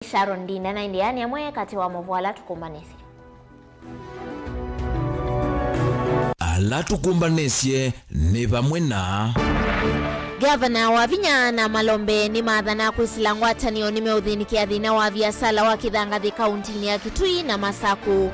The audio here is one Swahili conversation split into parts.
Sharon Dinda na indiani amwe kati wa Mauvoo alatukumbanesie. Alatukumbanesie ni bamwe na Gavana wa Vinya Malombe ni madhana kwisila ngwatanio nimeudhinikia dhina wa viasala wa Kithangathi kaunti ya Kitui na Masaku.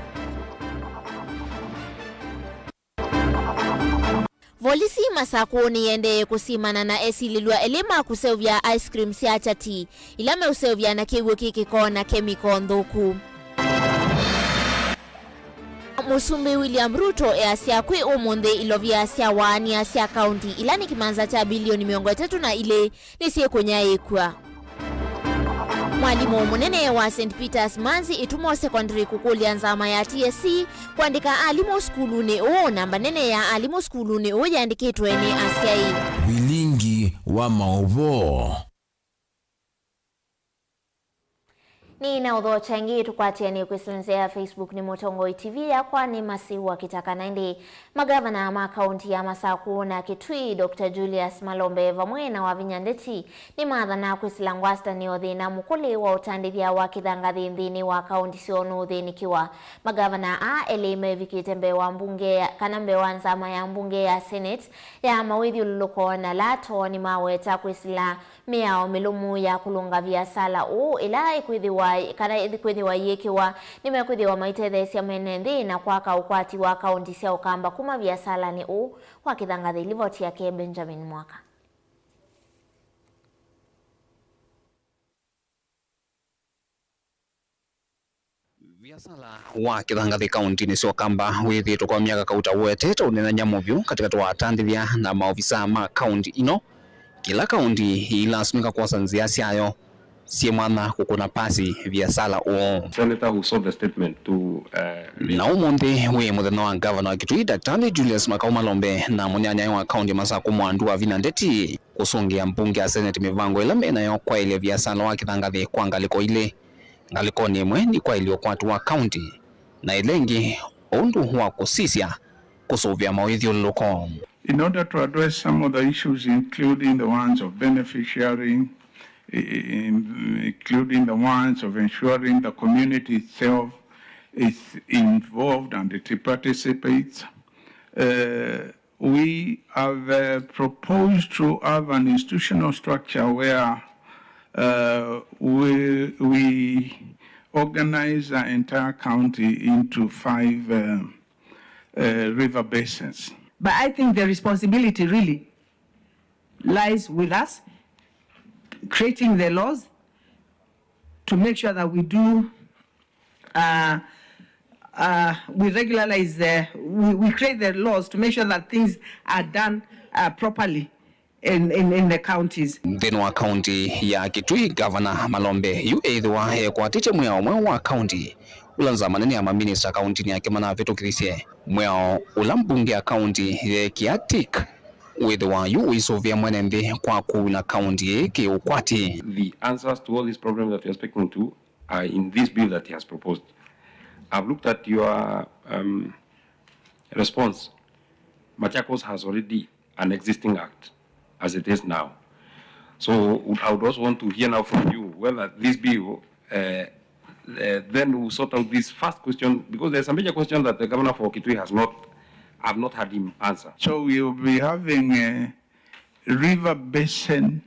Volisi Masaku ni yende kusimana na esililwa elema kuseuvya ice cream siachati ilame useuvya na kiwe kikiko na kemiko ndhoku. Musumbi William Ruto Asia kwi umunde ilovya Asia wani Asia County ilani kimanza cha bilioni 300 na ile nisiye kunyayekwa. Mwalimu munene wa St. Peter's Manzi itumo secondary kukulia nzama ya TSC kuandika alimu skuluni namba nene ya alimu skuluni yandikitwe ni Asia Vilingi wa Mauvoo. Ni na udho changi tukwatia ni kuisilenzea Facebook ni Motongoi TV ya kwani masihu wa KITAKA naindi magavana ama kaunti ya Masaku na Kitui Dr. Julius Malombe vamwe na wa Vinya Ndeti ni madhana kuisilangwasta ni odhina mukuli wa utandithia wa Kithangathi nthini wa kaunti sionu uthinikiwa magavana elime vikitembe wa mbunge kanambe wa nzama ya mbunge ya Senate ya mawithi ululuko na lato ni maweta kuisila miao milumu ya kulunga viasala ila ikuithiwa kana ikuithiwa yekiwa nimekuithiwa maitethesya menenthi na kwaka ukwati wa kaunti cia ukamba kuma viasala ni wa Kithangathi livoti yake Benjamin Mwaka. Viasala wa Kithangathi kaunti ni kamba withitwo kwa miaka kauta wetete unena nyamuvyu katika twatandithia na maofisa ma kaunti ino kila kaunti ilasimika kwa sanzia siayo sie mwana kukuna pasi viasala Senator who saw the statement to na umunthi we muthenya wa governor wa Kitui Dr. Julius Malombe na munyanya wa kaunti Masaku Mwandu wa Vinya Ndeti kusungia mbunge ya Senate mivango ila mena yo kwa ile viasala wa Kithangathi kwa ngaliko ile ngaliko nimwe ni kwa ile kwatu wa kaunti na ilengi undu wa kusisia kusuvya mawithi uloko. In order to address some of the issues, including the ones of beneficiary, including the ones of ensuring the community itself is involved and it participates, we have proposed to have an institutional structure where we organize the entire county into 5 river basins. But I think the responsibility really lies with us, creating the laws to make sure that we do, we regularize, we create the laws to make sure that things are done properly in the counties. Then wa county ya Kitui Governor Malombe yu eithiwa kwa tiche mwao wa county ulanza manene ya maminista county ni akimana vitu kirisie mwao ulambunge ya county ye kiatik withwa yu isovya mwenende kwa kuna county ke ukwati. The answers to all these problems that we are speaking to are in this bill that he has proposed. I've looked at your response. Machakos has already an existing act as it is now. So I would also want to hear now from you whether this bill then we'll sort out this first question, because there's a major question that the governor for Kitui I've not had him answer. So we will be having river basin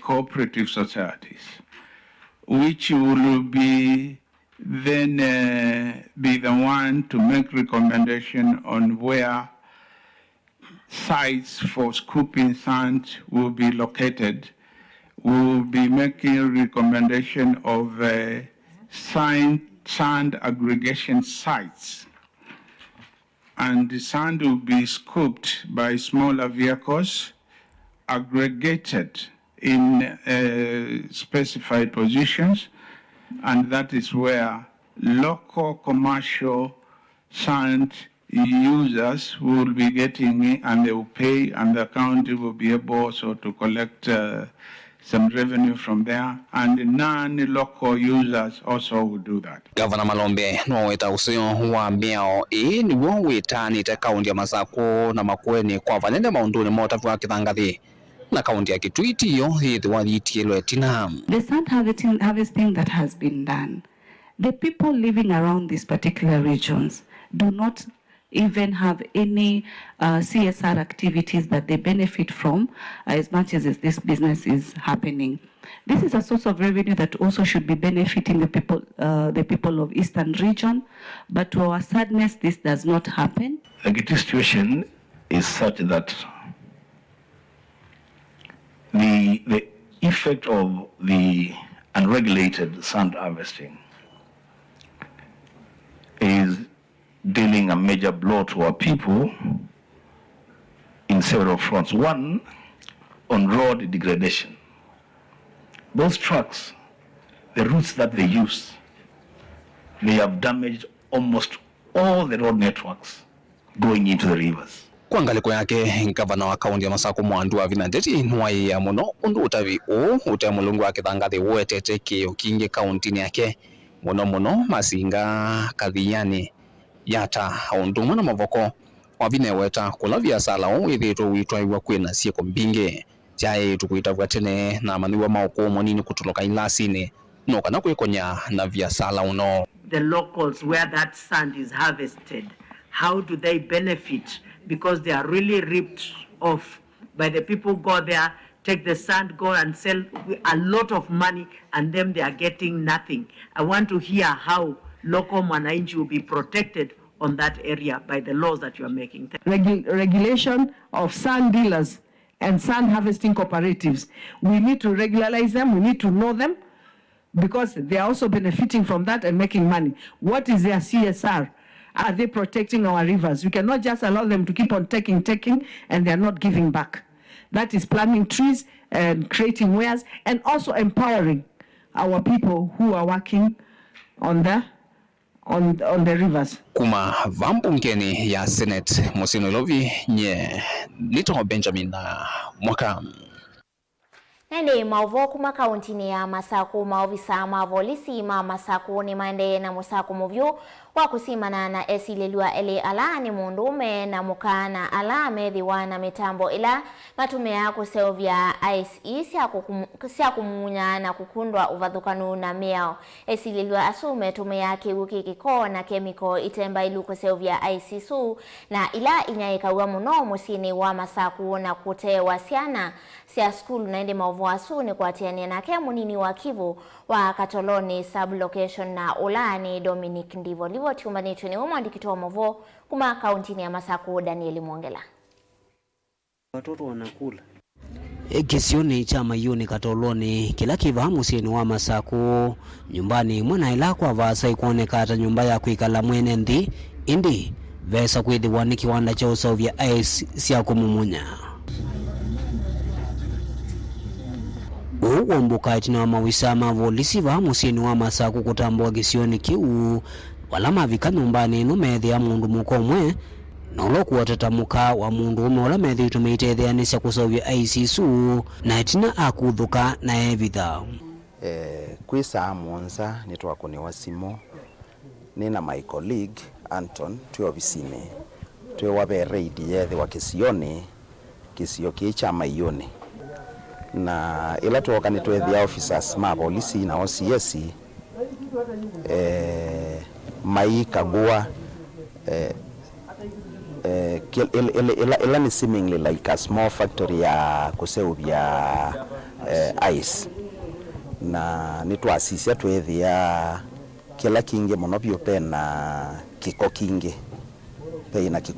cooperative societies, which will be then be the one to make recommendation on where sites for scooping sand will be located. We will be making a recommendation of sand aggregation sites. And the sand will be scooped by smaller vehicles, aggregated in specified positions, and that is where local commercial sand users will be getting it, and they will pay, and the county will be able also to collect some revenue from there, and non-local users also will do that. Governor Malombe no weta usio wa miao ni wo weta ni te kaunti ya Masaku na Makueni kwa vanende maunduni mota wa Kithangathi na kaunti ya Kitui tiyo yithiwa thiitielwe etina. The sand harvesting that has been done, the people living around these particular regions do not even have any CSR activities that they benefit from as much as this business is happening. This is a source of revenue that also should be benefiting the people of Eastern region, but to our sadness, this does not happen. The Kitui situation is such that the effect of the unregulated sand harvesting is dealing a major blow to our people in several fronts. One, on road degradation. Those trucks, the routes that they use, they have damaged almost all the road networks going into the rivers. Kwa ngaliko yake gavana wa kaunti ya Masako Mwandua Vinandeti nwai ya muno undu utavi mulungu wake thangathi wetete kio kingi kaunti yake muno masinga kathiani yata unduma na mavoko wavine weta kulavia sala withitwo witwaiwa kwina sieko mbingi jae tukuitavwa tene na maniwa mauko monini kutuloka ilasini no kana kwikonya na via sala uno. The locals where that sand is harvested, how do they benefit? Because they are really ripped off by the people go there, take the sand, go and sell a lot of money, and then they are getting nothing. I want to hear how local mwananchi will be protected on that area by the laws that you are making. Regulation of sand dealers and sand harvesting cooperatives. We need to regularize them. We need to know them because they are also benefiting from that and making money. What is their CSR? Are they protecting our rivers? We cannot just allow them to keep on taking, and they are not giving back. That is planting trees and creating wares and also empowering our people who are working on the rivers. Kuma vambungeni ya Senate Mosino Lovi nye Nito Benjamin na mwaka. Nende Mauvoo kuma kauntini ya Masako maofisa mavolisi Masako ni mande na Masako Mauvoo wakusimana na esilelua ele ala ni mundume na mukana ala medhiwa na mitambo ila matume ya kuseovya ICE siya kumunya na kukundwa uvadhukanu na miao esilelua asume tume yake wiki kiko na kemiko itemba ilu kuseovya ICE su na ila inyaika uwa muno musini wa Masako na kute wasiana siya skulu na ende Mauvoo asu ni kwa tiania na kemu nini wa Kivu wa Katoloni sublocation na Olani Dominic Ndivo livo tiumbani tuni umandikito wa Mauvoo kuma kauntini ya Masako Danieli Mwongela. Watoto wanakula. Kisioni cha mayuni Katoloni kila kivahamu sieni wa Masako nyumbani mwana ilakwa vasa ikuone kata nyumba ya kuikala mwene indi vesa kuidhi wani kiwanda cha usovya ice siya kumumunya. Uwombuka itina wa mawisa mavolisi vahamu sieni wa Masako kutambua kisioni kiu wala mavika nyumbani numethi ya mundu mukomwe na uloku watatamuka wa mundu ume wala methi tumeitetheanisya kusovya ICSU na itina akuthuka na evitha. Kwisa monza nitwako ni wasimo nina my colleague Anton tuwe ofisini tuwe wabe reidi yethi wa kisioni kisio kicha mayoni na ila tuoka ni tuwe the officers mapolisi na OCS mai kagua ila ni seemingly like a small factory ya kuseuvya ice na nitwasisia twethia kila kingi muno bio pena kiko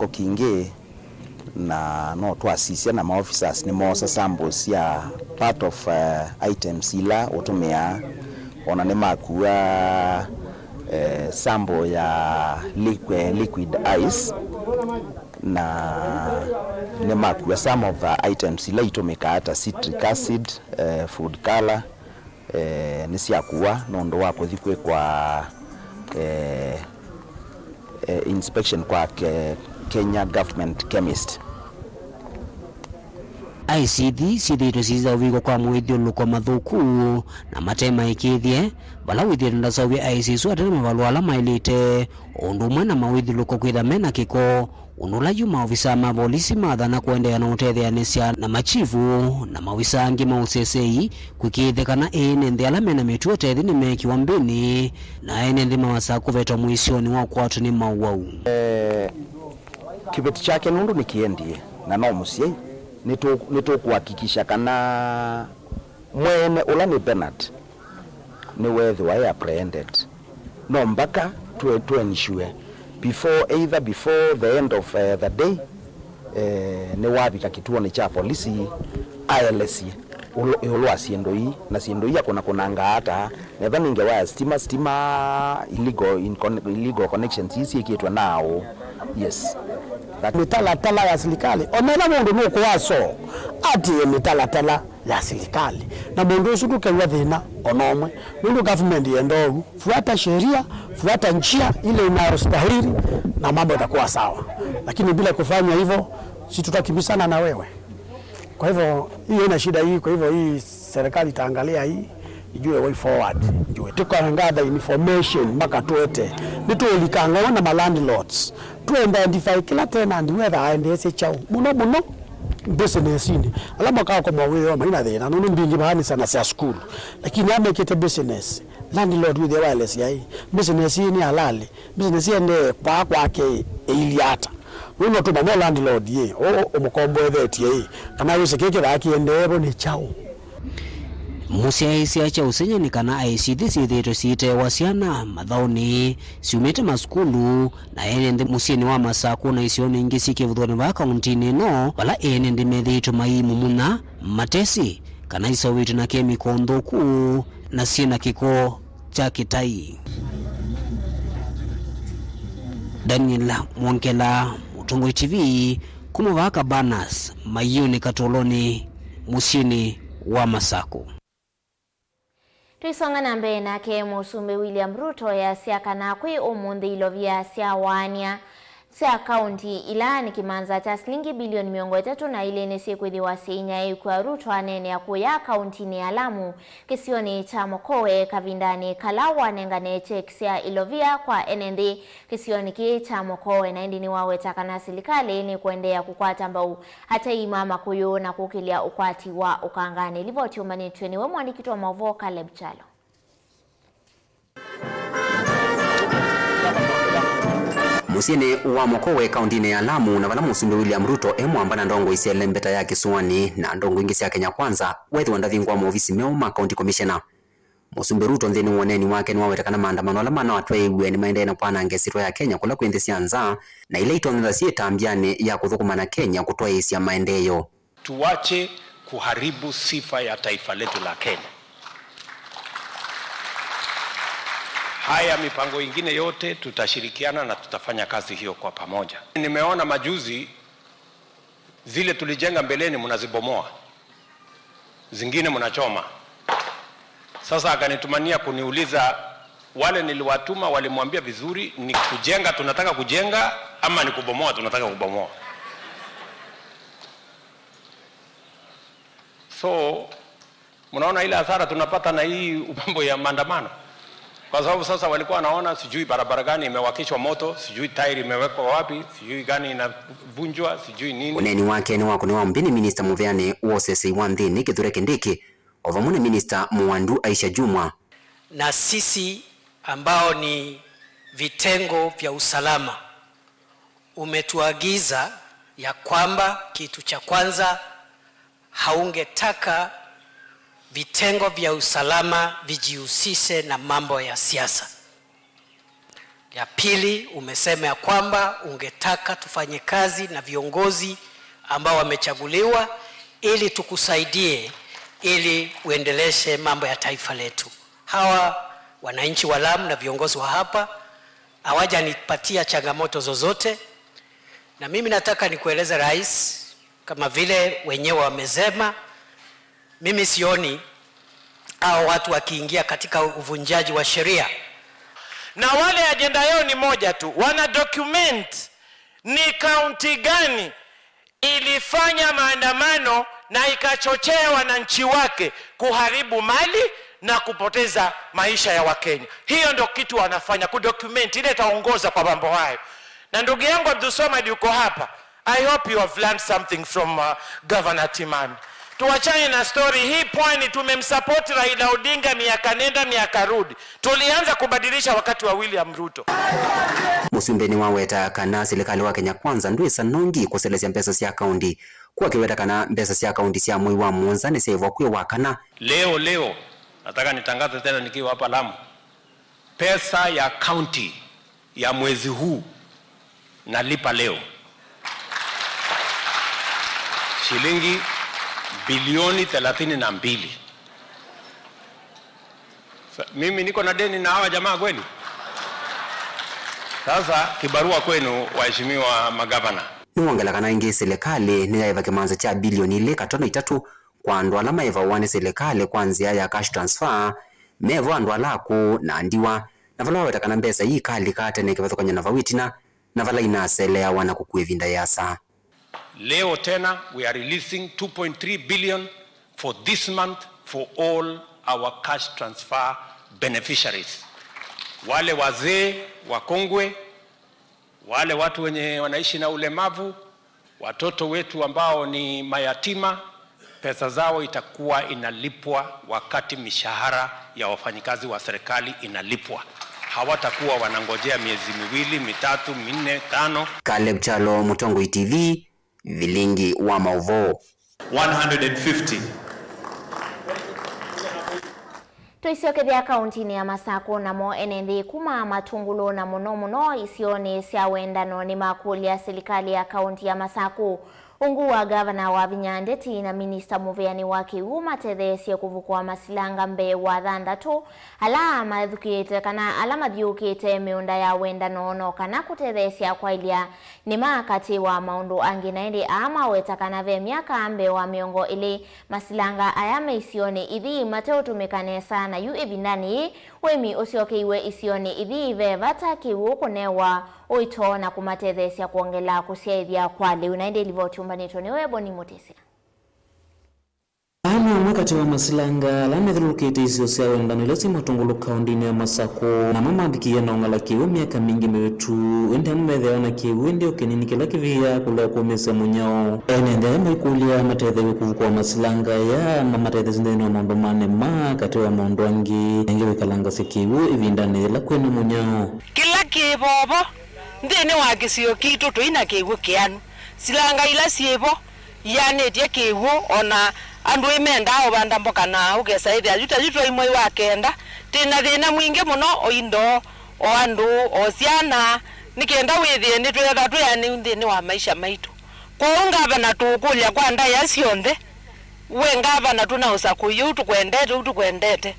kingi na no twasisia na ma officers ni mosa samples ya part of items ila utumia ona ni makua sample ya liquid ice na ni makua some of the items ila itumika hata citric acid, food color ni siakuwa nondo wako thikwe kwa inspection kwa Kenya government chemist. ICD sithitwe siza uviko kwa mwithiuluko mathuku na matema ikithie bala withire ndasovia ICC atene mavalwa ala mailite undu umwe na mawithiuluko kwitha mena kiko unula yuma ofisa ma polisi mathana kuendea na utetheanisya na machifu na mawisa angi ma UCCI kwikithe kana ene nthi ala mena mituo tethi ni mekiwa mbini na ene nthi mawasa kuvetwa muisioni wa kwatu ni Mauvoo. Kibeti chake nundu ni kiendie na no musie nitu kuhakikisha kana mwene ula ni Bernard ni wethi wa apprehended no mpaka to ensure before the end of the day ni wabika kituoni cha polisi ILC ulwa siendoi na siendoi yakona kunanga hata nadhani ingewa stima illegal connections hisi ikiitwa nao. Yes, mitala ya serikali omena mundu nuko waso ati mitala ya serikali na mundu usuku kewa thina onomwe mundu government yendogu fuata sheria fuata njia ile inayostahili na mambo yatakuwa sawa, lakini bila kufanya hivyo si tutakimbisana na wewe. Kwa hivyo hii ina shida hii. Kwa hivyo hii serikali itaangalia hii ijue way forward, ijue tukangada information mpaka tuete nitulikanga na landlords to identify kila tenant whether aendese chao muno business ini alama kwa Mauvoo maina thina nunu mbingi bahani sana cia school, lakini amekete business landlord with the wireless yai business ni halali business ende kwa kwake iliata nuno tu mamo landlord ye umukombo ethetie kana yose keke bakiendebo ni chao musiaisi acha usenyani kana ICD sithitwe siitewa ciana mathauni ciumite maskulu na ene nthi musieni wa masaku na isioni ingi cikivuthoni va kaunti-ini no bala ene nthi methitwe maimu muna matesi kana isowitwe na kemiko nthuku na ciina kiko cha kitai. Daniel Mwongela, Mutongoi TV, kumuvaka Banas Mayuni Katoloni musieni wa masaku. Tuisonga na mbele nake Musumbi William Ruto ya siaka na kwi umundi ilovia sia wania sia kaunti ilani kimanza cha shilingi bilioni 300 na ile ni siku dhiwa sinya kwa Ruto anene ya kuya kaunti ni Alamu kisioni cha Mokowe kavindani Kalawa nengane cheksia ilovia kwa enendi kisioni ki cha Mokowe na indi ni wawe takana serikali ni kuendea kukwata mbau hata imama kuyo na kukilia ukwati wa ukangani livoti umani tweni we mwandikitu wa Mauvoo Caleb Chalo. Musieni wa Mokowe kaunti ya Alamu na vala Musumbi William Ruto emwamba ndongo isiele mbeta ya Kisuani na ndongo ingi cia Kenya Kwanza wethi wandavingwa mu ofisi meuma county commissioner. Musumbi Ruto nthini woneni wake ni wawetakana maandamano ala mana watwaiwe ni maendeena pana ngesitwa ya Kenya kula kwinthi cianza na ile itonela cietambiani ya kuthukumana Kenya kutwaisya maendeleo. Tuache kuharibu sifa ya taifa letu la Kenya. Haya mipango ingine yote tutashirikiana na tutafanya kazi hiyo kwa pamoja. Nimeona majuzi zile tulijenga mbeleni mnazibomoa, zingine mnachoma. Sasa akanitumania kuniuliza wale niliwatuma walimwambia vizuri ni kujenga tunataka kujenga ama ni kubomoa tunataka kubomoa. So mnaona ile hasara tunapata na hii mambo ya maandamano. Kwa sababu sasa walikuwa wanaona sijui barabara gani imewakishwa moto, sijui tairi imewekwa wapi, sijui gani inavunjwa, sijui nini. Uneni wake ni wako ni wa mbini Minister Muveane wosese wanthini Kithure Kindiki ovamune Minister Mwandu Aisha Jumwa. Na sisi ambao ni vitengo vya usalama umetuagiza ya kwamba kitu cha kwanza haungetaka vitengo vya usalama vijihusishe na mambo ya siasa. Ya pili umesema ya kwamba ungetaka tufanye kazi na viongozi ambao wamechaguliwa ili tukusaidie ili uendeleshe mambo ya taifa letu. Hawa wananchi wa Lamu na viongozi wa hapa hawajanipatia changamoto zozote, na mimi nataka nikueleze rais, kama vile wenyewe wamesema, mimi sioni hao watu wakiingia katika uvunjaji wa sheria. Na wale agenda yao ni moja tu, wana document ni kaunti gani ilifanya maandamano na ikachochea wananchi wake kuharibu mali na kupoteza maisha ya Wakenya. Hiyo ndio kitu wanafanya, kudocument ile itaongoza kwa mambo hayo. Na ndugu yangu Abdulswamad yuko hapa. I hope you have learned something from Governor Timani. Tuachane na story hii. Pwani tumemsupport Raila Odinga miaka nenda miaka rudi. Tulianza kubadilisha wakati wa William Ruto. Musumbeni waweta kana serikali wa Kenya Kwanza ndwisa nongi kuselezya mpesa cia kaunti kwa kiweta kana mpesa cia kaunti cia mwei wa Mwanza ni sevo kwe wakana. Leo nataka nitangaze tena nikiwa hapa Lamu. Pesa ya kaunti ya mwezi huu nalipa leo shilingi bilioni 32. Mimi niko na deni na hawa jamaa kweli? Sasa kibarua kwenu waheshimiwa magavana. Nuangala kana ingi serikali ni yaiva kimanza cha bilioni ile katono 3 kwa andu alama eva wane serikali kwanzia ya cash transfer mevo andu alaku na andiwa na vala weta kana mbesa hii kali kate ne kivatho kanya na vawitina na vala inaselea wana kukuevinda yasa. Leo tena we are releasing 2.3 billion for this month for all our cash transfer beneficiaries. Wale wazee, wakongwe, wale watu wenye wanaishi na ulemavu, watoto wetu ambao ni mayatima, pesa zao itakuwa inalipwa wakati mishahara ya wafanyikazi wa serikali inalipwa. Hawatakuwa wanangojea miezi 2, 3, 4, 5. Caleb Chalo, Mutongo TV, Vilingi wa Mauvoo. 150. Tuisiokethia kauntini ya Masako namo enendi kuma matungulo na muno isioni sia wendano ni makulia serikali ya kaunti ya Masako. Ungu wa gavana wa Vinyandeti na minista muveani wake umatethesie kuvukua masilanga mbe wa thandatu alama dhukite kana alama dhiukite miunda ya wendano no kana kutethesia kwa ilia ni makati wa maundu anginaindi ama wetakana ve miaka ambe wa miongo ili masilanga ayame isioni idhi mateo tumekane sana yu ebindani wemi usioke iwe isioni idhi ve vata kiwu kunewa oito na kumatethesia kuongela kusiaithia kwa leo naende ilivotumba nitoni webo ni motisia. Ana wakati wa masilanga lamethulukite isio sia wendano ilesi matungulu kaundini ya Masako na mama bikia na ongala kiwe miaka mingi mewetu ende mmethe na kiwe ndio kenini kila kivia kula kumesa munyao ene ndia maikulia matethewe kuvukua masilanga ya mamathethe zindeni wa maundu mane kati wa maundu angi engewe kalanga sikiwe ivindani la kwenu munyao kila kibobo ndeni wa kisio kitu tuina kiwe kianu silanga ila siebo yani tie kiwe ona andu imenda obanda mboka na ugesa ithia juta imwe wa kenda tina thina mwingi muno oindo o andu o ciana nikenda withie ni twetha tuyani nthini wa maisha maitu kwa ngavana tukulia kwa ndaya cionthe we ngavana tunausa kuyu tukwendete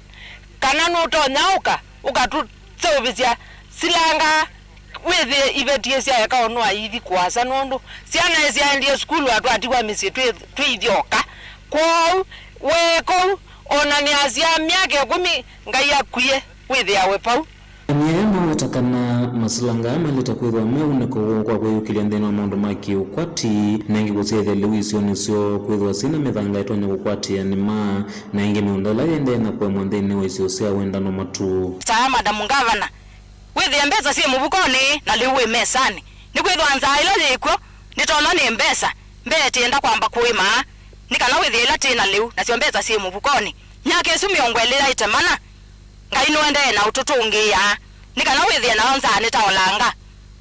kana nutonyauka ukatutseuvisia silanga withie ivetie cia yakaonwa ithi kwasa nundu ciana ciaendie skulu atu atiwa misi twithioka kwa weko ona ni azia miake 10 ngai akuye withia we pau Nyema watakana masilanga maleta kwithwa meuneko kwa kwiyukilia nthini wa maundu maki ukwati na ingi gusiethia liu isio nisio kwithwa sina mithanga itonya gukwatia ni na ingi miundala yende na kwa mwanthini wa isio sia wendano matu saa madamu ngavana withia mbesa si mubukoni na liu we mesani ni kwithwa nza ilo yikwo nitona ni mbesa mbetienda kwamba kuima nikana withia ila tina liu na sio mbesa si mubukoni nyake su miongwelera itemana ngai nwende na ututungia nikana withia na onza ni taolanga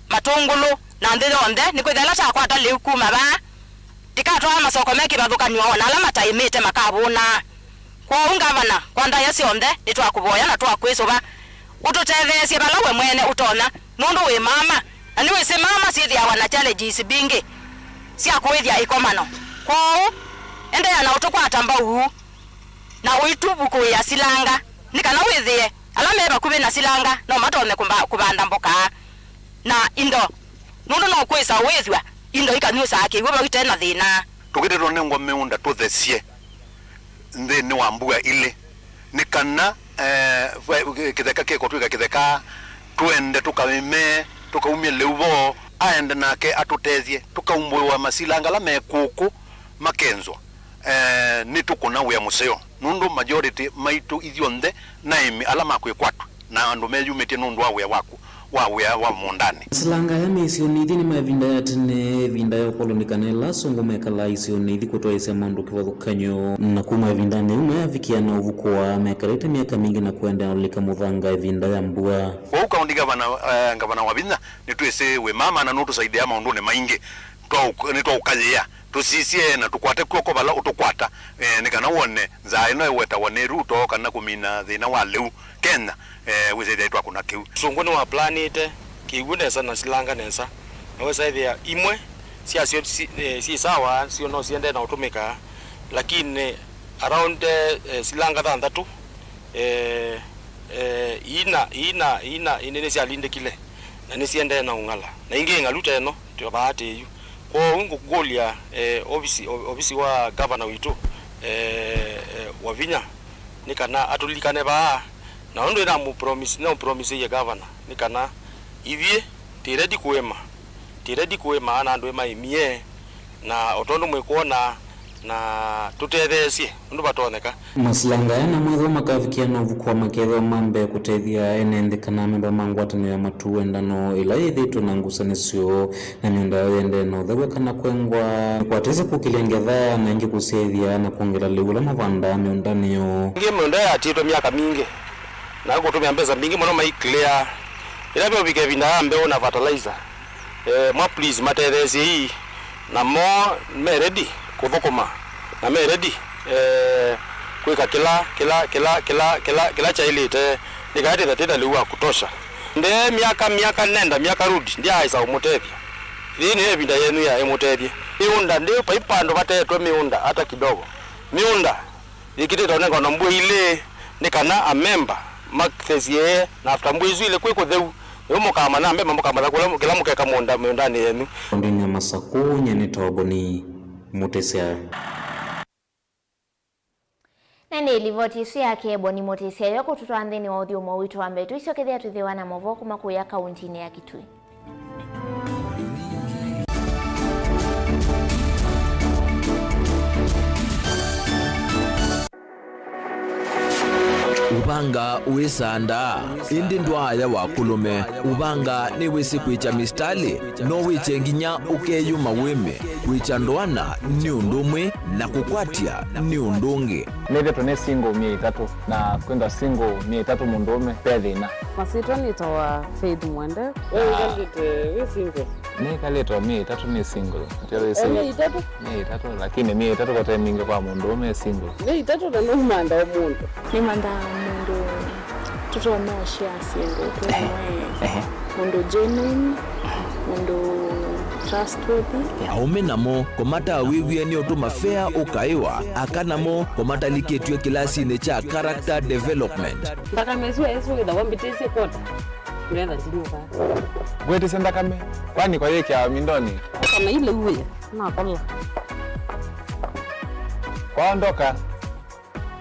matungulu na ndiro onde nikwithela ta kwata liu kuma ba tikatwa masoko meki bathukanywa ona alama taimite makabuna kwa ungavana kwa ndaya cionthe nitwakuboya na twakwisoba ututethesie balawe mwene utona nundu we mama ani we se mama sithia wana challenges bingi cia kwithia ikomano kwa ende na utukwata mbau na uitubu kuya silanga nikana withie alama eba kube na silanga no matone kubanda mboka na indo nundu no kwisa withwa indo ikanyusa akiwe bagite na thina tugirirwo ni ngwa meunda tuthesie nthini wa mbuga ile nikana kitheka kiko twika kitheka twende tukamime tukaumie leuvo aende nake atutezie tukaumbwa masilanga la mekuku makenzwa nitukuna wia museo nundu majority maitu ithiothe na imi ala makwikwatu na andu meyumitie nundu wa wia waku wa mundani silanga ya misionithi ni mavinda ya tene vinda ya kolonikanela songomekala isionithi kutoaisya maundu kivathukanyo na kuma vindani ume avikiana uvuko wa mekalete miaka mingi na kuenda ulika muthanga vinda ya mbua kwa kaundi gavana wa Vinya nitwese we mama na nutu saidia maundu ne maingi nitwa ukalia tusisie na tukwate koko bala utukwata nikana wone za ino weta wone ruto kana kumina thina wa leu Kenya wese deitwa kuna kiu sunguni wa planet kiune sana silanga nesa naweza ithia imwe si sawa sio no siende na utumika lakini around silanga thandatu ina inene sia linde kile na nisiende na ungala na inge ngaluta eno tyo bahati yu kwa ungu kugolia ofisi wa governor witu wa Vinya nikana atulikane ba na ndo ina mu promise ya governor nikana ivie tiredi kuema na ndo ema imie na otondo mwekuona na tutethesie ndo batoneka masilanga yana mwetho makavikiana uvukwa maketho mambe kutethia enende kana memba mangwatano ya matuendano ila ithitu na ngusanisyo na miunda yende no thagwa kana kwengwa kwatese kukilengetha na ingi kusethia na kuongela liula mavanda miundaniyo ngi miunda ya tito miaka mingi na kutumia mbeza mingi mono mai clear ila byo bige vinda ambe ona fertilizer mo please matethesi hii na mo me ready kuthukuma na me ready kuika kila chailite nikati thatita liwa kutosha nde miaka nenda miaka rudi ndia aisa umutethia thini evinda yenu ya emutethia miunda ndio paipando batetwe miunda hata kidogo miunda ikiteta onenga na mbwe ile nikana a member makthesie na after mbwe ile kwiko theu umukama na mbe mamukama kila mukeka munda miundani yenu ndini Masaku nyene togoni mutesea nene livotisi yake boni motisia yoko tutwanthini wa uthio mawito wa mbetu icio kethia tuthiwa na Mauvoo kuma kuya kaunti ya Kitui. Ubanga uisanda indi ndwaya wa kulume ubanga ni wisi kwicha mistali no wiche nginya ukeyuma wime kwicha ndwana ni undumwe na kukwatia ni undungi neve tone single 300 na kwenda single 300 mundume pedina masito nitoa Faith Mwende we single ne kaleto 300 ni single tero single 300 lakini 300 kwa time mingi kwa mundume single 300 na no manda omuntu ni manda mundu tutona share single kwa mundu genuine mundu trustworthy aume namo komata wiwie ni otuma fair ukaiwa akanamo komata liketwe kilasi ne cha character development mpaka mezu ezo ida wambitese kota nenda tinuka gwete senda kame kwani kwa yeke ya mindoni kama ile uwe na kola kwaondoka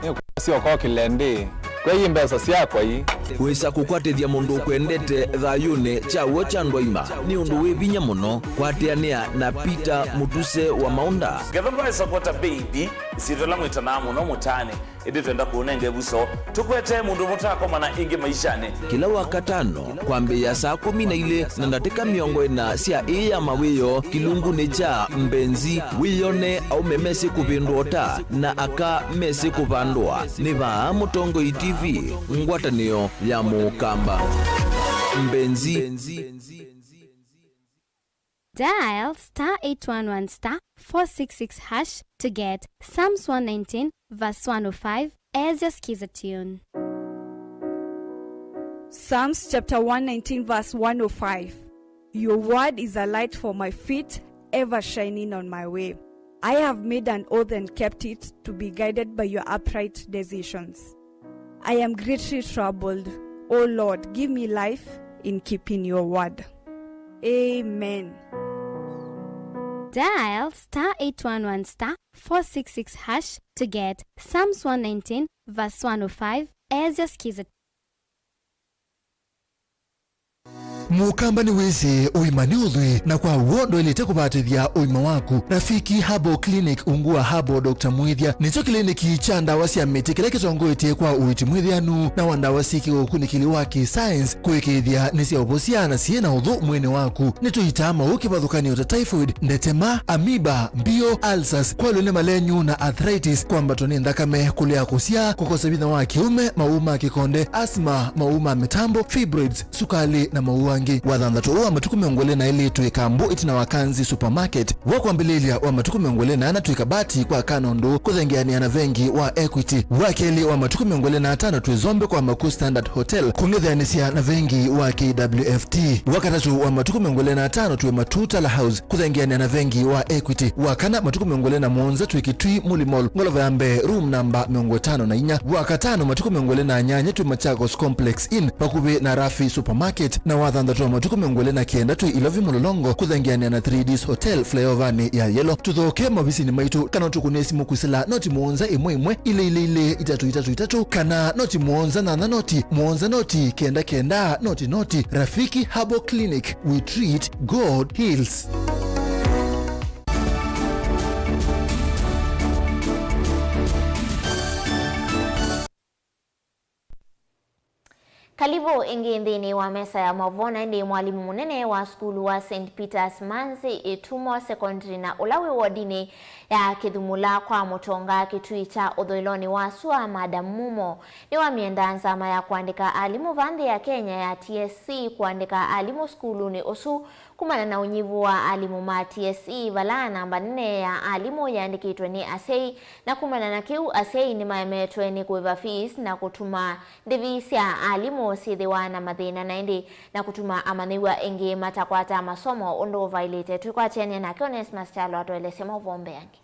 ni sio kwa kilende kwa hii mbesa siakwa hii wisa kukwatithia mundu kwendete thayune chawo cha ndwaima ni undu wi vinya muno kwatiania na Peter Mutuse wa Maunda gavana supporta baby sitola mwitana muno mutane idi twenda kuonenge buso tukwete mundu mutako mana ingi maishane kila wakatano kwambe ya saa 12 na ndatika miongo ina sia iya mawiyo kilungu ni cha mbenzi wiyone au memesi kupindota na aka mesi kupandwa ni vaa Mutongo TV ngwatanio ya mukamba mbenzi Dial *811*466# to get Psalms 119 verse 105 as your skiza tune. Psalms chapter 119 verse 105. Your word is a light for my feet, ever shining on my way. I have made an oath and kept it, to be guided by your upright decisions. I am greatly troubled. O Lord, give me life in keeping your word. Amen. Dial *811*466# to get Psalms 119 verse 105 as your skiza. mukamba ni wese uimani udhui na kwa uondo ilete kubatithia uima waku. Rafiki Herbal Clinic ungua Herbal Dr. Mwithia nicho kliniki cha ndawa cia miti kile kitongoetie kwa uiti mwithianu na wandawa siki ukunikili waki science kwikithia nisia obosiana siena udhu mwene waku nituitama ukibathukani uta typhoid, ndetema, amoeba, mbio, ulcers, kwalune malenyu na arthritis, kwamba toni ndakame kulea kusia, kukosa bitha wa kiume, mauma kikonde, asma, mauma mitambo, fibroids, sukali na mauangi. Wathantatu wa matuku miongole na ili tuikambu itina wakanzi supermarket. Wakwambililia wa matuku miongole na tuikabati kwa kanondo kuthengiani na vengi wa Equity. Wakeli wa matuku miongole na atano tuizombe kwa Maku Standard Hotel kungethianisia na vengi wa KWFT. Wakatatu wa matuku miongole na atano tuwe Matuta la House kuthengiani na vengi wa Equity. Wakana matuku miongole na Monza tuikitui Mulimol ngolova yambe room number 54. Wakatano matuku miongole na nyanya tuwe Machakos Complex Inn pakubi na Rafi Supermarket. Na wathantatu wa matuku miongole na kienda tuwe Ilovi Mulolongo kuthengiani na 3Ds Hotel flyovani ya Yellow. Tuthoke mabisi ni maitu kana tukunesi mukusila noti Monza imwe ile itatu kana noti Monza na noti kenda noti. Rafiki Herbal Clinic, we treat, God heals. Kalibu ingi ndini wa mesa ya Mauvoo ndi mwalimu munene wa skulu wa St. Peter's Manzi Itumo Secondary na ulawi wadini ya kithumula kwa mutonga kitui cha udhoiloni wa sua Madam Mumo ni wa mienda nzama ya kuandika alimu vandi ya Kenya ya TSC kuandika alimu skulu ni osu kumana na unyivu wa alimu ma TSC vala namba 4 ya alimu yaandikitwe ni asei na kumana na kiu asei ni maemetwe ni kuiva fees na kutuma ndivisi ya alimu sithiwa na mathina na indi na kutuma amaniwa ingi matakwata masomo undo violated. Tukwa chenya na Kiones Mastalo atuelese Mauvoo yangi.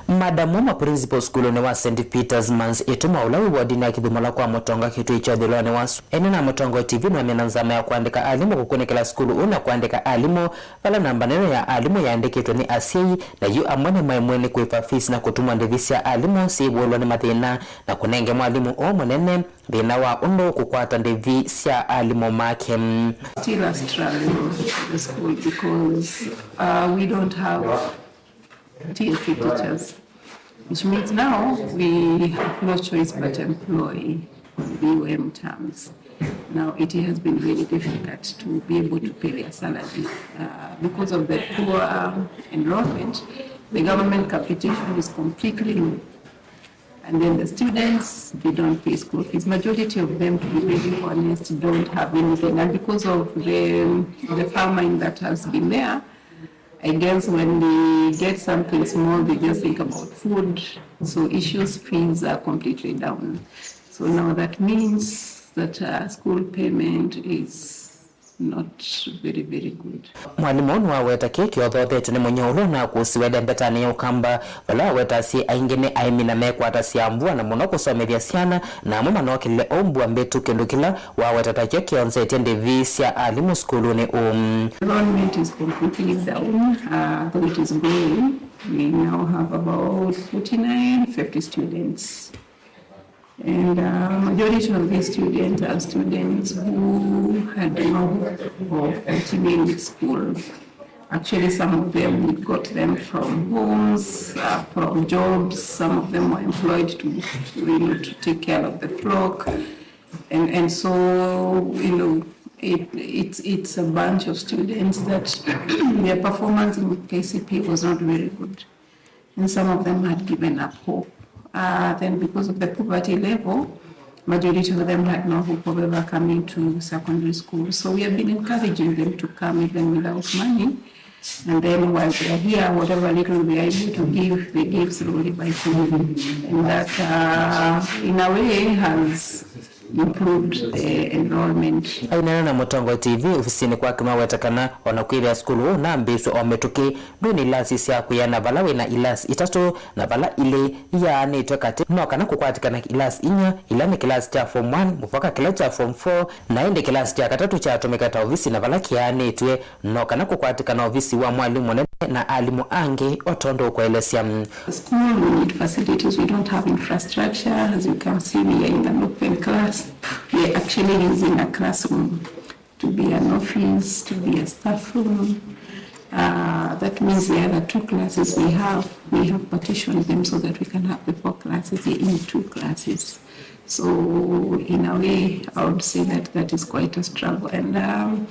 Madam Principal School ne wa St. Peter's Manzi Itumo ulawi wadini ya kithumula kwa mutonga kitui cha udhoiloni wa sua. Ene na mutonga TV na miananzama ya kuandika alimu kukunikila skulu una kuandika alimu vala namba 4 ya alimu yaandikitwe ni asei na yu amwane maimweni kuipa fees na kutuma ndivisi ya alimu siibulwa ni mathina na kunenge mwalimu o munene thina wa undo kukwata ndivisi ya alimu make. Still a struggle in the school because we don't have TSC teachers, which means now we have no choice but to employ BOM terms. Now it has been really difficult to be able to pay their salary because of the poor enrollment. The government capitation is completely low, and then the students, they don't pay school fees. Majority of them, to be really honest, don't have anything, and because of the famine that has been there, I guess when they get something small, they just think about food. So fees are completely down. So now that means that school payment is not very good. Mwalimu wa weta keki othothetu ni mwenyeulu na kusiwede mbetani ya ukamba wala weta si aingine aimina mekwa atasiambua na muno kusomethia siana na muma nokile ombua mbetu kendukila wa weta takeki onse tende visi ya alimu skulu ni Enrollment is completely down, though it is growing. We now have about 50 students. And majority of these students are students who had no hope of continuing with school. Actually, some of them, we got them from homes, from jobs. Some of them were employed to take care of the flock. And so, it's a bunch of students that their performance in KCP was not very good. And some of them had given up hope. Then because of the poverty level, majority of them had no hope of ever coming to secondary school. So we have been encouraging them to come even without money. And then while they are here, whatever little we are able to give, they give slowly by slowly. And that in a way has improved the enrollment. Ainana na Mutongo TV ofisini kwa kima wetakana wanakwiri ya skulu na mbisu ometuki nuni ilasi siya kuyana bala wena ilasi itatu na bala ile ya nitwekati mwakana kukwatika na ilasi inya ilani kilasi cha form 1 mpaka kilasi cha form 4 na ende kilasi cha katatu cha atomekata ofisi na bala kia nitwe mwakana kukwatika na ofisi wa mwalimu na alimu ange otondo kwa elesia. School, we need facilities, we don't have infrastructure. As you can see, we are in an open class. we are actually using a classroom to be an office, to be a staff room. That means the other 2 classes we have partitioned them so that we can have the 4 classes in 2 classes. So in a way, I would say that is quite a struggle. And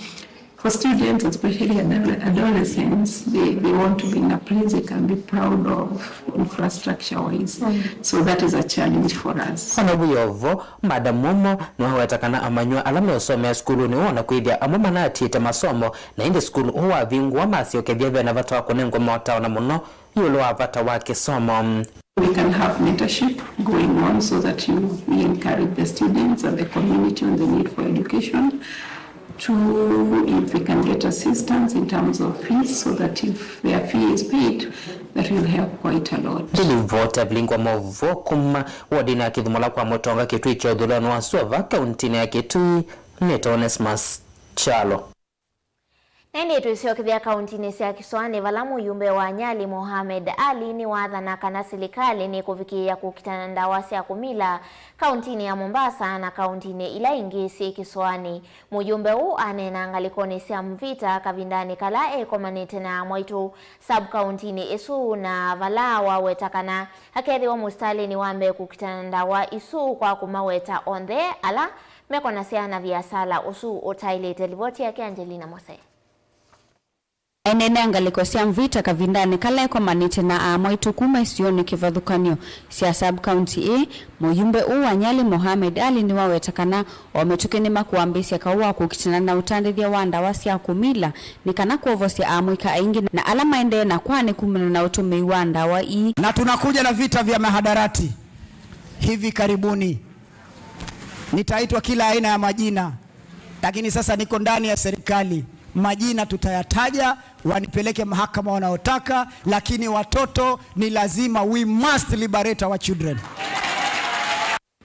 for students, especially adolescents, they want to be in a place they can be proud of infrastructure-wise. So that is a challenge for us. Buyovo, Madam Momo, no hawatakana amanywa alama yosome ya skulu ni wana kuidia amama na atiite masomo na indi skulu huwa vingwa masi okebyebe na vata wakonengwa mwata na muno yulo wavata wake somo. We can have mentorship going on so that we encourage the students and the community on the need for education. If they can get assistance in terms of fees, so that if their fee is paid, that will help quite a lot. Vota Vilingi Mauvoo kuma wadina kidhumola kwa motonga kitu icho dhulano wa suwa kauntini ya kitu Neto Onesmus Chalo. Nende tuisiokithia kauntini sia Kiswani valamu yumbe wa Nyali Mohamed Ali ni wathana kana serikali ni kufikia kukitana ndawa cia kumila kauntini ya Mombasa na kauntini ila ingi si Kiswani. Mujumbe huu anena ngalikoni cia mvita kavindani kala ekomanite na mwaitu sub kauntini isu na valawa wetakana hakethi wa mustali ni wambe kukitana ndawa isu kwa kumaweta onde ala mekona cia na viasala usu otailete livoti yake Angelina Mose. Enene angaliko cia mvita kavindani kala kwa manite na mwaitu kuma isioni kivadhukanio cia sub county A. Muyumbe wa Nyali Mohamed Ali ni wawetakana wametukeni makuambisia kaua kukitana na utandithia wanda wasia kumila ni kana kuovosia amwika ingi na alama ende na kwani kumina na utumi wanda wa I. Na tunakuja na vita vya mahadarati hivi karibuni. Nitaitwa kila aina ya majina, lakini sasa niko ndani ya serikali. Majina tutayataja, wanipeleke mahakama wanaotaka, lakini watoto ni lazima, we must liberate our children.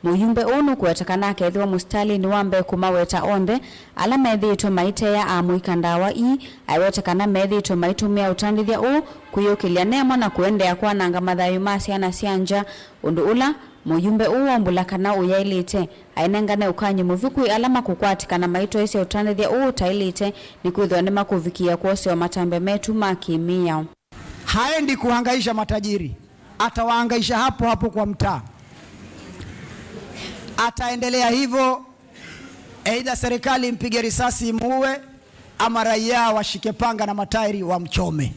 Muyumbe unu kuwetakana kethiwa mustali ni wambe kumaweta onde ala methi ito maite ya amwika ndawa I aiwetakana methi ito maitumia utandithia u kuyukilia nema na kuendea kwa nanga mathayu masiana sianja undu ula muyumbe uombula kana uyailite ainengane ukanyi muviku alama kukwatikana maito isi utandithia u utailite ni kuithwa ni makuvikia kuose wa matambe metu makimia. Haendi kuhangaisha matajiri, atawahangaisha hapo hapo kwa mtaa. Ataendelea hivyo, aidha serikali mpige risasi imuue ama raia washike panga na matairi wa mchome.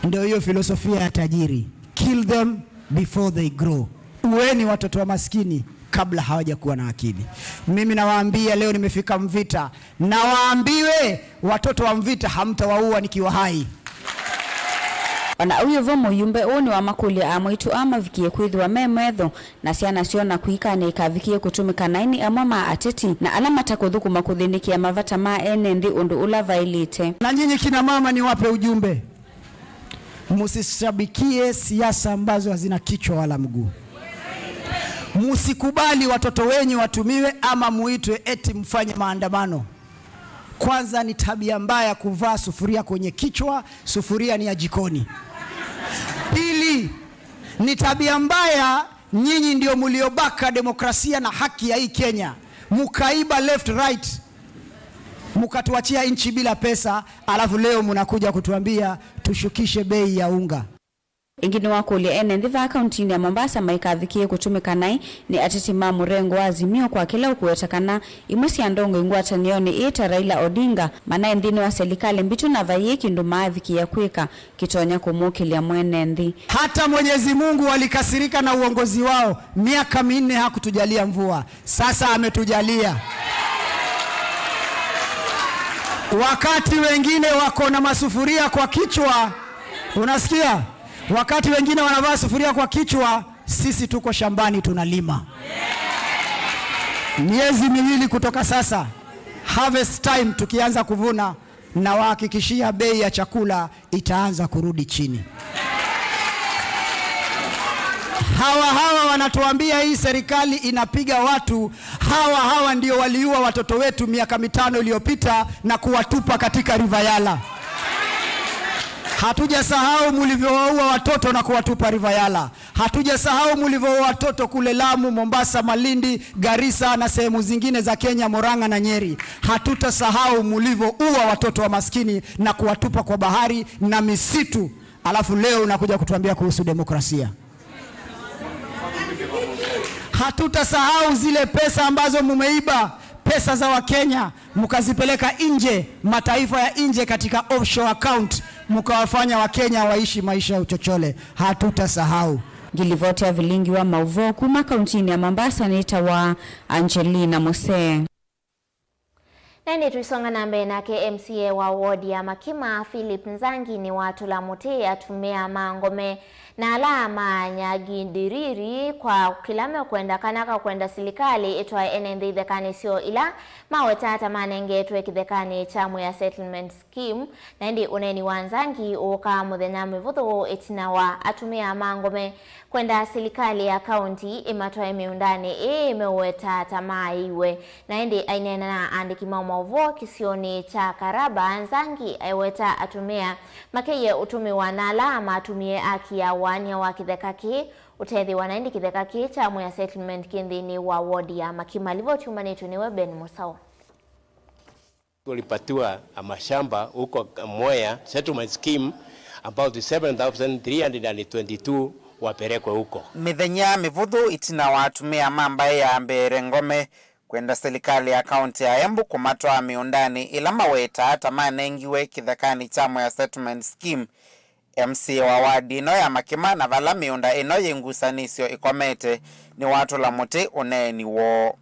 Ndio hiyo filosofia ya tajiri. Kill them before they grow. Uweni watoto wa maskini kabla hawajakuwa na akili. Mimi nawaambia leo nimefika Mvita, na waambiwe watoto wa Mvita hamtawaua nikiwa hai. Ona uyovo muyumbe oni wa makuli amwitu ama vikie kwithwa memwetho na siana siona kuikane ikavikie kutumika naini amama ateti na alama takuthuku makuthinikia mavata ma enendi undu ula vailite. Na nyinyi kina mama ni wape ujumbe, musishabikie siasa ambazo hazina kichwa wala mguu. Musikubali watoto wenyu watumiwe ama muitwe eti mfanye maandamano. Kwanza ni tabia mbaya kuvaa sufuria kwenye kichwa, sufuria ni ya jikoni. Pili, ni tabia mbaya, nyinyi ndio muliobaka demokrasia na haki ya hii Kenya. Mukaiba left right, mukatuachia nchi bila pesa, alafu leo munakuja kutuambia tushukishe bei ya unga. Ingine wakuli enendi va kauntini ya Mombasa maikavikie kutumika nai ni ateti murengo wa Azimio kwa kila ukuwetakana imusi ya ndongo ingwatanioni ita Raila Odinga mana ndini wa serikali mbitu na vayeki ndumaviki ya kwika kitonya kumukilia mwenendi. Hata Mwenyezi Mungu walikasirika na uongozi wao, miaka 4 hakutujalia mvua, sasa ametujalia. Wakati wengine wako na masufuria kwa kichwa, unasikia? Wakati wengine wanavaa sufuria kwa kichwa, sisi tuko shambani tunalima. Miezi 2 kutoka sasa, harvest time, tukianza kuvuna, na wahakikishia bei ya chakula itaanza kurudi chini. Hawa wanatuambia hii serikali inapiga watu. Hawa ndio waliua watoto wetu miaka 5 iliyopita na kuwatupa katika River Yala. Hatujasahau mlivyowaua watoto na kuwatupa River Yala. Hatujasahau mlivyo watoto kule Lamu, Mombasa, Malindi, Garissa na sehemu zingine za Kenya, Murang'a na Nyeri. Hatutasahau mlivyoua watoto wa maskini na kuwatupa kwa bahari na misitu. Alafu leo unakuja kutuambia kuhusu demokrasia. Hatutasahau zile pesa ambazo mumeiba, pesa za Wakenya, mkazipeleka nje, mataifa ya nje katika offshore account, mkawafanya Wakenya waishi maisha ya uchochole. Hatutasahau. Gilivote ya Vilingi wa Mauvoo kuma kauntini ya Mombasa nita wa Angelina Mose. Nani tuisonga nambe na KMCA wa wodi ya Makima Philip Nzangi ni watu la muti atumia mangome na alama nyagindiriri kwa kilame kwenda kanaka kwenda silikali itwa enende dhekani sio ila mawe tata manenge tuwe kidhekani chamu ya settlement scheme na ndi uneni wanzangi uka mudhenami vudhu itina wa atumia mangome kwenda silikali ya county imatwa miundani imewe tata maiwe na ndi ainena na andiki Mauvoo kisioni cha Karaba Nzangi aiweta atumia makeye utumiwa na alama atumie aki ya wanya wa kidhekaki utethi wanaindi kidhekaki chamu ya settlement kindhini wa wodi ya Makima. Livoti umanitu niwe Ben Musao. Tulipatiwa mashamba huko Mwea settlement scheme about 7,322 waperekwe huko. Mithenya mivuthu itina watumia mamba ya mbere ngome kwenda serikali ya kaunti ya Embu kumatwa miundani ila maweta hata manengiwe kidhekani chamu ya settlement scheme. MC wa wadi ino ya Makima na vala miunda ino yengusanisio ikomete ni watu la muti uneni wo.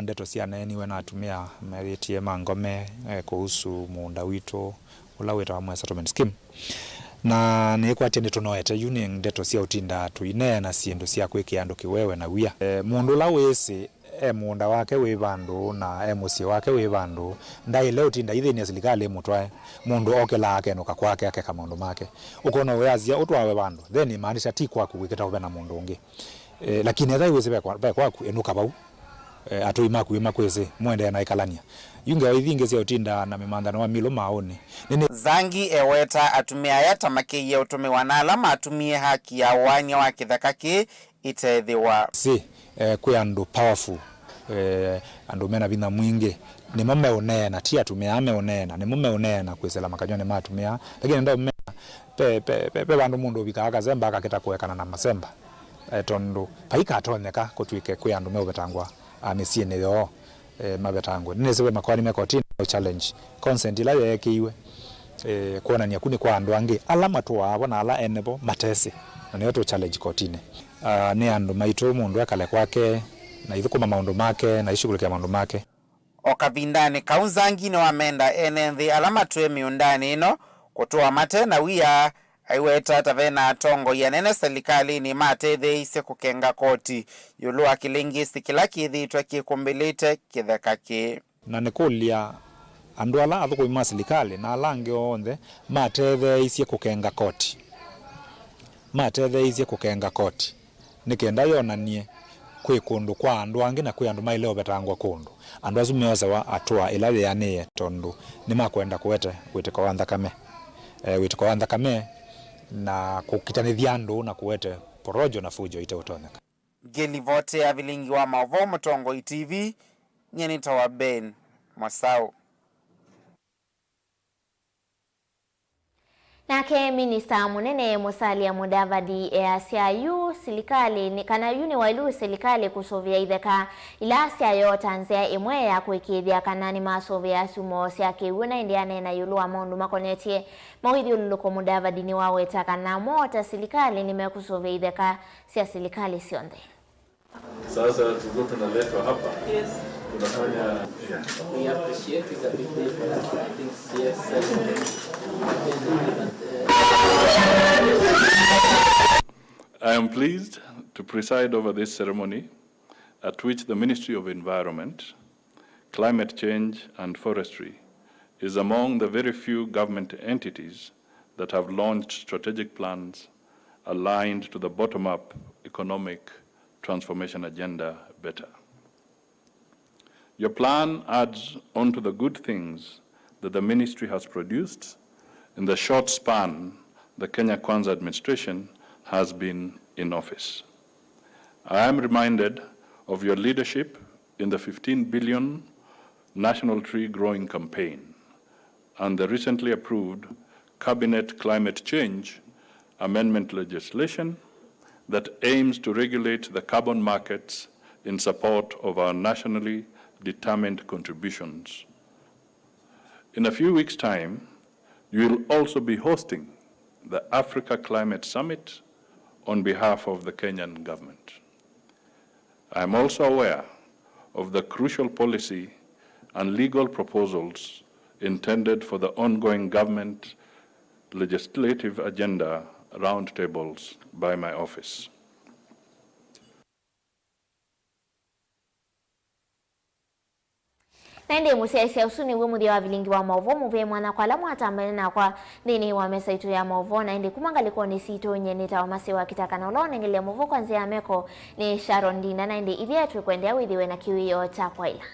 Ndeto cia neniwe na atumia meretie mangome kuhusu muunda wito ula weta wa settlement scheme. Na nikwatia nitunoete uni ndeto cia utinda tuine na ciendu cia kwikia andu kiwewe na wia. Mundu la wese muunda wake wi bandu na musi wake wi bandu ndai leo tinda ithini ya serikali mutwae mundu okela ake nuka kwake ake kama mundu make ukona wazia utwawe bandu then maanisha ti kwaku wiketa kubena mundu ungi lakini athai wese kwa kwaku enuka bau atoima kuima kwese mwende na ikalania yunga ithinge cia utinda na mimandano wa milo maoni nini Zangi eweta atumia yata makiye utumiwa na alama atumie haki ya wanya wa kithakaki itethiwa si kwe andu powerful andu mena bina mwingi ni mume unena tia tumia ame unena ni mume unena kwesela makanyone matumia lakini ndo mena pe bandu mundu bikaka zemba akaketa kuwekana na masemba tondo paika atoneka kutwike kwe andu mebetangwa amisiene yo mabetangwa ninesewe makwani mekotini challenge consent ila yekiwe kuona ni kuni kwa andu angi alama tu abona ala enebo matese na niyo to challenge kotini ni andu maito mundu akale kwake na ithukuma maundu make na ishughulikia maundu make okavindani kaunzangi ni wamenda enenthi alama tuwe miundani ino kutoa mate na wia aiweta tavena tongo ya nene serikali ni mathe ise kukenga koti yulu akilingi sikila kithitwa kikumbilite kithekaki na nikulia andu ala athuku ima serikali na alange onthe mathe ise kukenga koti nikenda yonanie kwi kundu kwa andu angi na kwi andu maileo betangwa kundu andu azu meoza wa atua ila yanie tondu ni makwenda kuwete witiko wa nthakame witiko wa nthakame na kukitanithia andu na kuwete porojo na fujo ite utoneka. Gilivote ya Vilingi wa Mauvoo Mutongo TV nyenita wa Ben Masao. Nake Minister Munene Musalia Mudavadi siayu serikali ni kana yuni wailu serikali kusovia itheka ila siayo tanzia imwe ya kuikithia kanani masovia sumo siake wuna indiane na yulu wa maundu makonetie mawidhi ululuko Mudavadi ni waweta kana mota serikali nimekusovia itheka sia serikali sionde. Sasa tuko tunaletwa hapa. Yes. Tunafanya we appreciate it a bit different. I think yes. I am pleased to preside over this ceremony at which the Ministry of Environment, Climate Change and Forestry is among the very few government entities that have launched strategic plans aligned to the bottom-up economic transformation agenda better. Your plan adds on to the good things that the ministry has produced in the short span the Kenya Kwanza administration has been in office. I am reminded of your leadership in the 15 billion National Tree Growing Campaign and the recently approved Cabinet Climate Change Amendment legislation that aims to regulate the carbon markets in support of our nationally determined contributions. In a few weeks' time, you will also be hosting the Africa Climate Summit on behalf of the Kenyan government. I am also aware of the crucial policy and legal proposals intended for the ongoing government legislative agenda roundtables by my office. Nende musiaisia usuni mudia wa Vilingi wa Mauvoo muve mwana kwa lamu hatambele na kwa nini wa mesa itu ya Mauvoo na indi kumangaliko ni sito nye nita wa masi wa kitaka na ulo nengele Mauvoo kwa nzia meko ni Sharon Dina na indi idhia tuwe kuendea widhiwe na kiwi yo chapwaila.